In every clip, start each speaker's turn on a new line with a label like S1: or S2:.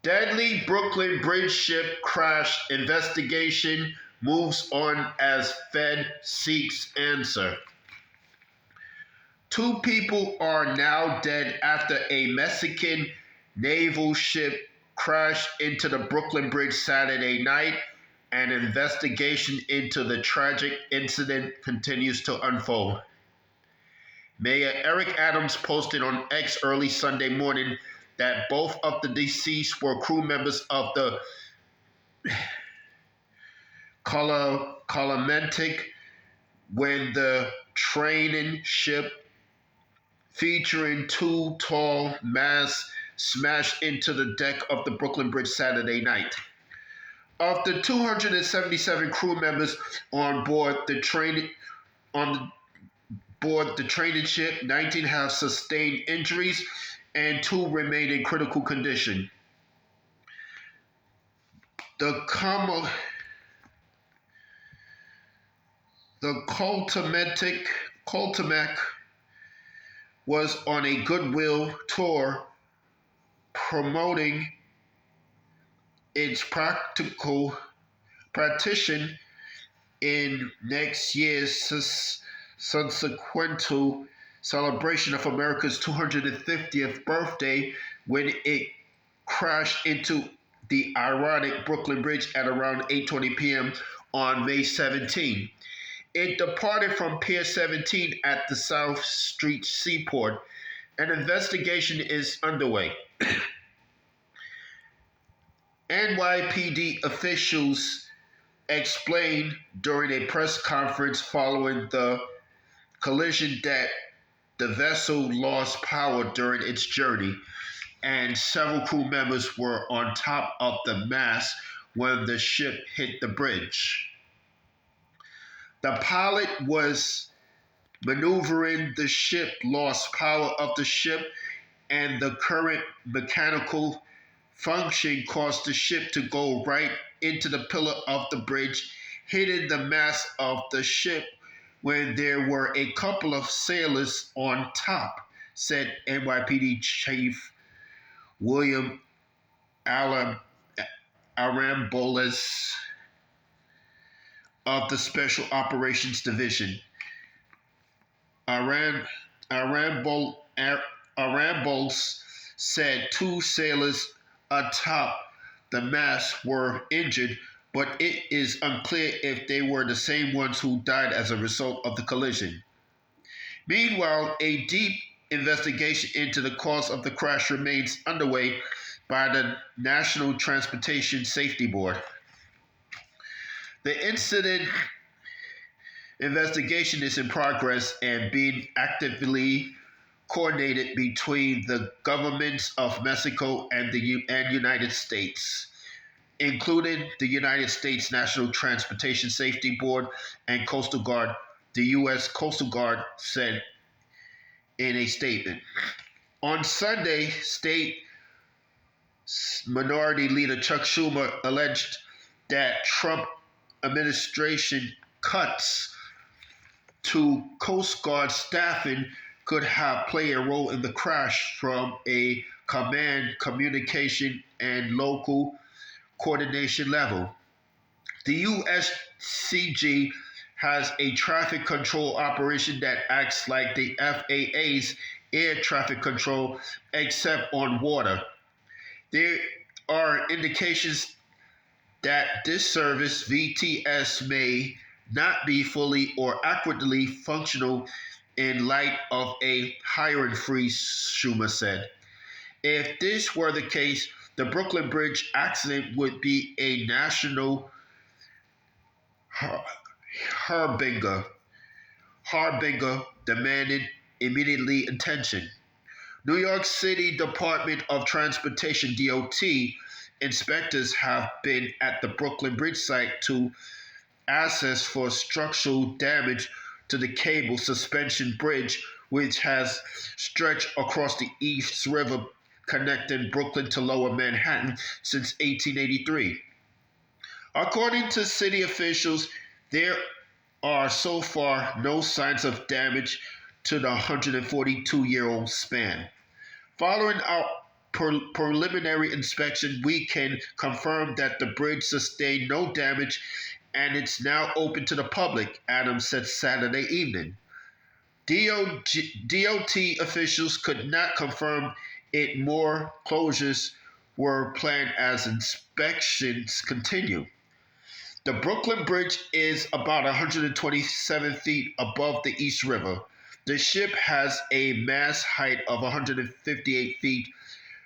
S1: Deadly Brooklyn Bridge ship crash investigation moves on as Fed seeks answer. Two people are now dead after a Mexican naval ship crashed into the Brooklyn Bridge Saturday night. An investigation into the tragic incident continues to unfold. Mayor Eric Adams posted on X early Sunday morning that both of the deceased were crew members of the Colomantic when the training ship featuring two tall masts smashed into the deck of the Brooklyn Bridge Saturday night. Of the 277 crew members on board the training ship, 19 have sustained injuries and 2 remain in critical condition. The Coltamac was on a goodwill tour promoting its practition in next year's subsequent celebration of America's 250th birthday when it crashed into the ironic Brooklyn Bridge at around 8:20 p.m. on May 17. It departed from Pier 17 at the South Street Seaport. An investigation is underway. NYPD officials explained during a press conference following the collision that the vessel lost power during its journey, and several crew members were on top of the mast when the ship hit the bridge. The pilot was maneuvering the ship, lost power of the ship, and the current mechanical function caused the ship to go right into the pillar of the bridge, hitting the mast of the ship when there were a couple of sailors on top, said NYPD Chief William Aramboles of the Special Operations Division. Aramboles said 2 sailors atop the mast were injured, but it is unclear if they were the same ones who died as a result of the collision. Meanwhile, a deep investigation into the cause of the crash remains underway by the National Transportation Safety Board. The incident investigation is in progress and being actively coordinated between the governments of Mexico and the United States, including the United States National Transportation Safety Board and Coastal Guard, the U.S. Coastal Guard said in a statement. On Sunday, State Minority Leader Chuck Schumer alleged that Trump administration cuts to Coast Guard staffing could have played a role in the crash from a command, communication, and local coordination level. The USCG has a traffic control operation that acts like the FAA's air traffic control, except on water. There are indications that this service, VTS, may not be fully or accurately functional in light of a hiring freeze, Schumer said. If this were the case, the Brooklyn Bridge accident would be a national harbinger demanding immediate attention. New York City Department of Transportation, DOT, inspectors have been at the Brooklyn Bridge site to assess for structural damage to the cable suspension bridge, which has stretched across the East River connecting Brooklyn to Lower Manhattan since 1883. According to city officials, there are so far no signs of damage to the 142-year-old span. Following preliminary inspection, we can confirm that the bridge sustained no damage and it's now open to the public, Adams said Saturday evening. DOT officials could not confirm it. More closures were planned as inspections continue. The Brooklyn Bridge is about 127 feet above the East River. The ship has a mast height of 158 feet,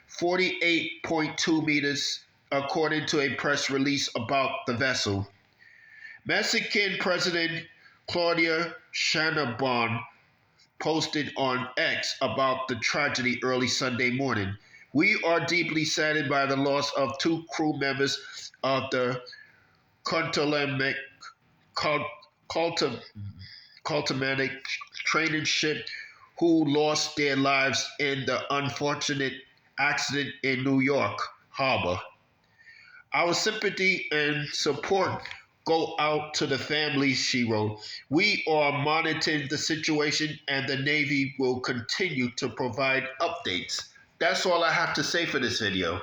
S1: 48.2 meters, according to a press release about the vessel. Mexican President Claudia Sheinbaum posted on X about the tragedy early Sunday morning. We are deeply saddened by the loss of two crew members of the Cultamatic training ship who lost their lives in the unfortunate accident in New York Harbor. Our sympathy and support go out to the families, she wrote. We are monitoring the situation and the Navy will continue to provide updates. That's all I have to say for this video.